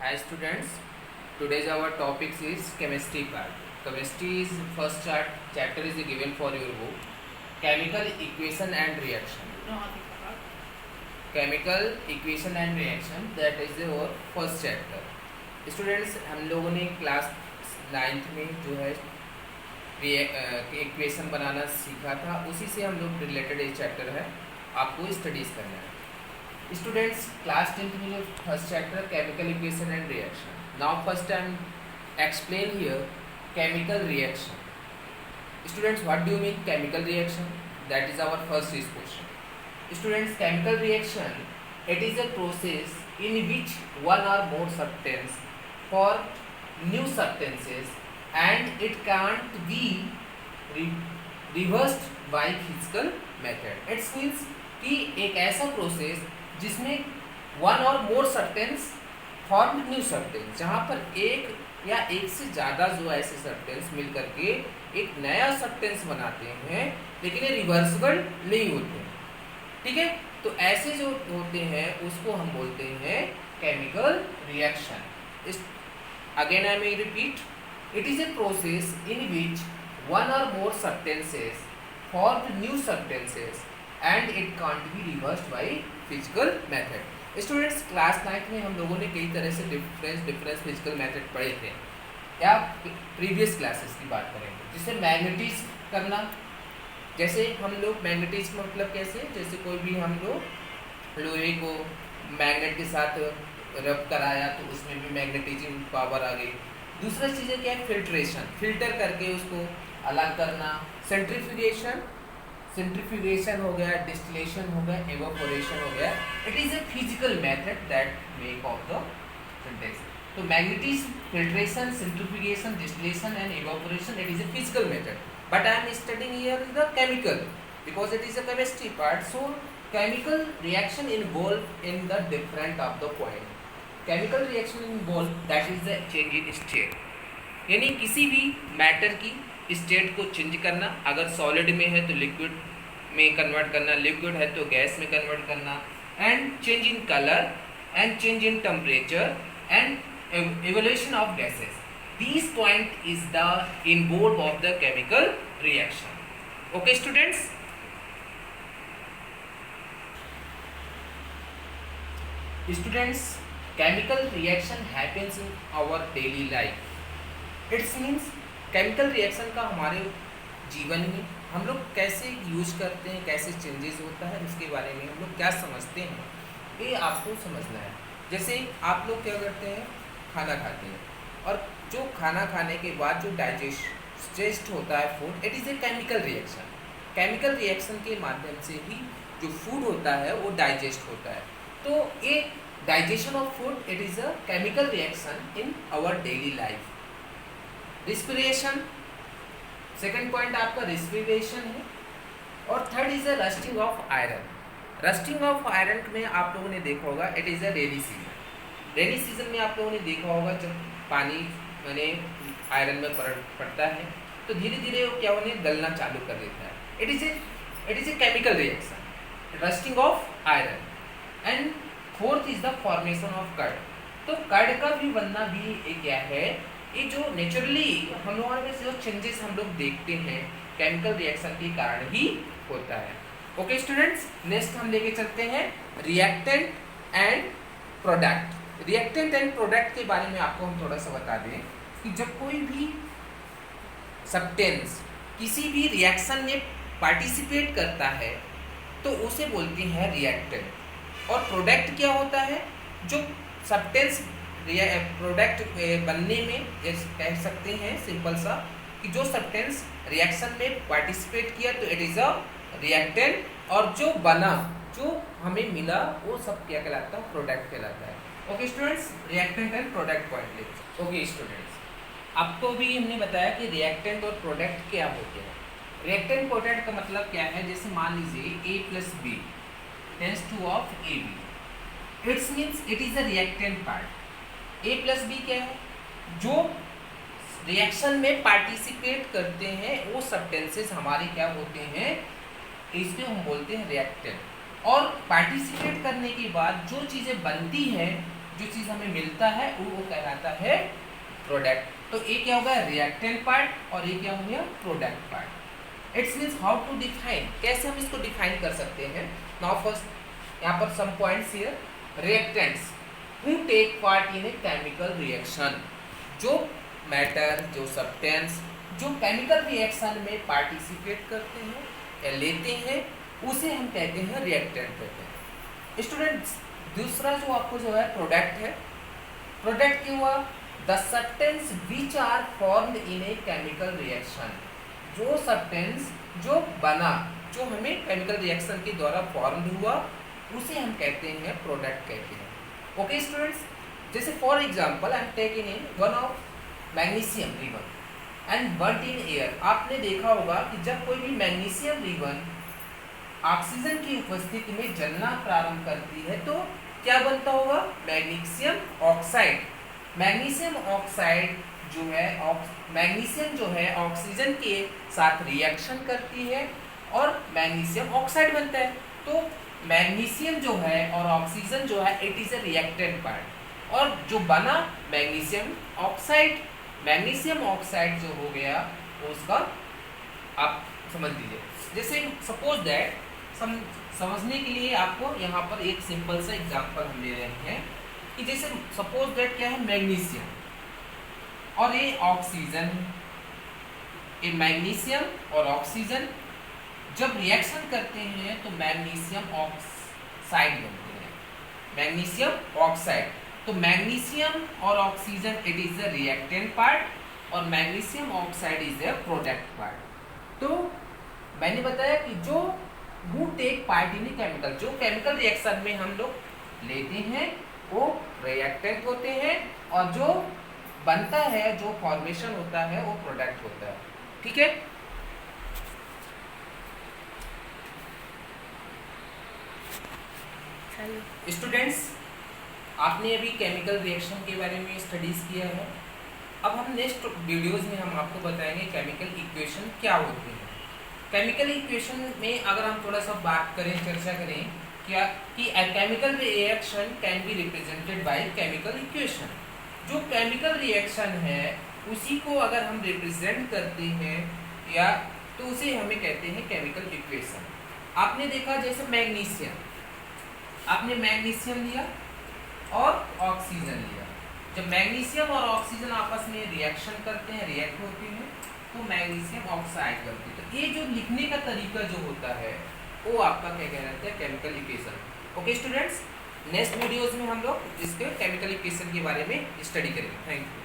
Hi students, today's our topic is chemistry part. Chemistry is first chapter is given for your book. Chemical equation and reaction. Chemical equation and reaction, that is your first chapter. Students, हम लोगों ने class 9th में जो है equation बनाना सीखा था, उसी से हम लोग रिलेटेड ये चैप्टर है, आपको स्टडीज करना है. Students, class 10th में जो first chapter chemical equation and reaction. Now first time explain here chemical reaction. Students, what do you mean chemical reaction? That is our first question. Students, chemical reaction, it is a process in which one or more substance for new substances and it can't be reversed by physical method. It means कि एक ऐसा process जिसमें one or more substance form new substance, जहाँ पर एक या एक से ज़्यादा जो ऐसे सब्सटेंस मिल करके एक नया सब्सटेंस बनाते हैं, लेकिन ये रिवर्सिबल नहीं होते. ठीक है, तो ऐसे जो होते हैं उसको हम बोलते हैं chemical reaction. Again I may repeat, it is a process in which one or more substances form new substances and it can't be reversed by physical method. Students, class 9th में हम लोगों ने कई तरह से डिफरेंस फिजिकल मेथड पढ़े थे, या प्रीवियस क्लासेस की बात करेंगे. जिससे मैग्नेटिज करना, जैसे हम लोग मैग्नेटिज मतलब कैसे, जैसे कोई भी हम लोग लोहे को मैग्नेट के साथ रब कराया तो उसमें भी मैग्नेटिज्म पावर आ गई. दूसरा चीज़ क्या है, फिल्ट्रेशन, फिल्टर करके उसको अलग करना. सेंट्रीफ्यूगेशन हो गया, डिस्टिलेशन हो गया, एवापोरेशन हो गया. It is a physical method that make of the synthesis. तो magnetism, filtration, centrifugation, distillation and evaporation, it is a physical method. But I am studying here the chemical because it is a chemistry part. So chemical reaction involved in the different of the point. Chemical reaction involved that is the change in state. यानी किसी भी matter की state को change करना. अगर solid में है तो लिक्विड में कन्वर्ट करना, लिक्विड है तो गैस में कन्वर्ट करना. And change in colour and change in temperature and evaluation of gases. These point is the involved of the chemical reaction. Okay students. Students, chemical reaction happens in our daily life. It means chemical reaction का हमारे जीवन में हम लोग कैसे use करते हैं, कैसे चेंजेस होता है, इसके बारे में हम लोग क्या समझते हैं, ये आपको समझना है. जैसे आप लोग क्या करते हैं, खाना खाते हैं, और जो खाना खाने के बाद जो डाइजेस्ट होता है food, it is a chemical reaction. Chemical reaction के माध्यम से ही जो फूड होता है वो डाइजेस्ट होता है. तो ये digestion of food, it is a chemical reaction in our daily life. Respiration, second point आपका रिस्पिरेशन है. और third is a rusting of iron. Rusting of iron में आप लोगों ने देखा होगा, it is a rainy season. Rainy season में आप लोगों ने देखा होगा जब पानी मैंने आयरन में पड़ता है तो धीरे धीरे वो क्या होने गलना चालू कर देता है. It is a chemical reaction, rusting of iron. And fourth is the formation of curd. तो कर्ड का भी बनना भी एक क्या है, ये जो नेचुरली हम लोगों में जो चेंजेस हम लोग देखते हैं केमिकल रिएक्शन के कारण ही होता है. ओके स्टूडेंट्स, नेक्स्ट हम लेके चलते हैं reactant and product. Reactant and product के बारे में आपको हम थोड़ा सा बता दें कि जब कोई भी सब्सटेंस किसी भी रिएक्शन में पार्टिसिपेट करता है तो उसे बोलते हैं रिएक्टेंट. और प्रोडक्ट क्या होता है, जो सब्सटेंस प्रोडक्ट बनने में कह सकते हैं सिंपल सा कि जो सब्सटेंस रिएक्शन में पार्टिसिपेट किया तो इट इज़ अ रिएक्टेंट, और जो बना, जो हमें मिला, वो सब क्या कहलाता है, प्रोडक्ट कहलाता है. Okay students, reactant and product point लेते. ओके स्टूडेंट्स, आपको भी हमने बताया कि रिएक्टेंट और प्रोडक्ट क्या होते हैं. रिएक्टेंट प्रोडक्ट का मतलब क्या है, जैसे मान लीजिए A plus B tends to of AB. It's means it is a reactant part. A plus B क्या है, जो रिएक्शन में पार्टिसिपेट करते हैं वो सब्सटेंसेस हमारे क्या होते हैं, इसको हम बोलते हैं रिएक्टेंट. और पार्टिसिपेट करने के बाद जो चीज़ें बनती हैं जो चीज़ हमें मिलता है वो कहलाता है प्रोडक्ट। तो ये क्या होगा, रिएक्टेंट पार्ट, और ये क्या हो गया, product part. It's means how to define, कैसे हम इसको डिफाइन कर सकते हैं। नाउ फर्स्ट यहाँ पर some points here. Reactants who take part in a chemical reaction, जो मैटर, जो सब्सटेंस जो केमिकल रिएक्शन में पार्टिसिपेट करते हैं या लेते हैं, उसे हम कहते हैं रिएक्टेंट कहते हैं। स्टूडेंट्स दूसरा जो आपको जो है प्रोडक्ट है। प्रोडक्ट क्या हुआ, the substance which are formed in a chemical reaction, जो सब्सटेंस जो बना, जो हमें केमिकल रिएक्शन के द्वारा फॉर्म्ड हुआ, उसे हम कहते हैं प्रोडक्ट कहते हैं। ओके स्टूडेंट्स, जैसे for example I am taking in one of magnesium ribbon and बर्nt in air. आपने देखा होगा कि जब कोई भी मैग्नीशियम रिबन ऑक्सीजन की उपस्थिति में जलना प्रारंभ करती है तो क्या बनता होगा, मैग्नीशियम ऑक्साइड। मैग्नीशियम ऑक्साइड जो है, मैग्नीशियम जो है ऑक्सीजन के साथ रिएक्शन करती है और मैग्नीशियम ऑक्साइड बनता है। तो मैग्नीशियम जो है और ऑक्सीजन जो है it is A reactant part, और जो बना मैग्नीशियम ऑक्साइड, मैग्नीशियम ऑक्साइड जो हो गया उसका आप समझ लीजिए। जैसे सपोज दैट समझने के लिए आपको यहाँ पर एक सिंपल सा एग्जांपल हम ले रहे हैं कि जैसे सपोज दैट क्या है, मैग्नीशियम और ये ऑक्सीजन, ये मैग्नीशियम और ऑक्सीजन जब रिएक्शन करते हैं तो मैग्नीशियम ऑक्साइड बनते हैं, मैग्नीशियम ऑक्साइड। तो मैग्नीशियम और oxygen it is the reactant part और magnesium oxide is the product part. तो मैंने बताया कि जो who take part in chemical, जो केमिकल रिएक्शन में हम लोग लेते हैं वो रिएक्टेंट होते हैं, और जो बनता है, जो फॉर्मेशन होता है वो प्रोडक्ट होता है। ठीक है, स्टूडेंट्स आपने अभी केमिकल रिएक्शन के बारे में स्टडीज किया है। अब हम नेक्स्ट वीडियोस में हम आपको बताएंगे केमिकल इक्वेशन क्या होती है। केमिकल इक्वेशन में अगर हम थोड़ा सा बात करें, चर्चा करें क्या कि a chemical reaction can be represented by chemical equation. जो केमिकल रिएक्शन है उसी को अगर हम रिप्रेजेंट करते हैं या तो उसे हमें कहते हैं केमिकल इक्वेशन। आपने देखा जैसे मैग्नीशियम, आपने मैग्नीशियम लिया और ऑक्सीजन लिया, जब मैग्नीशियम और ऑक्सीजन आपस में रिएक्शन करते हैं, रिएक्ट होते हैं तो मैग्नीशियम ऑक्साइड बनती है। तो ये जो लिखने का तरीका जो होता है वो आपका क्या कहलाता है, chemical equation. Okay students, next videos में हम लोग इसके केमिकल इक्वेशन के बारे में स्टडी करेंगे। Thank you.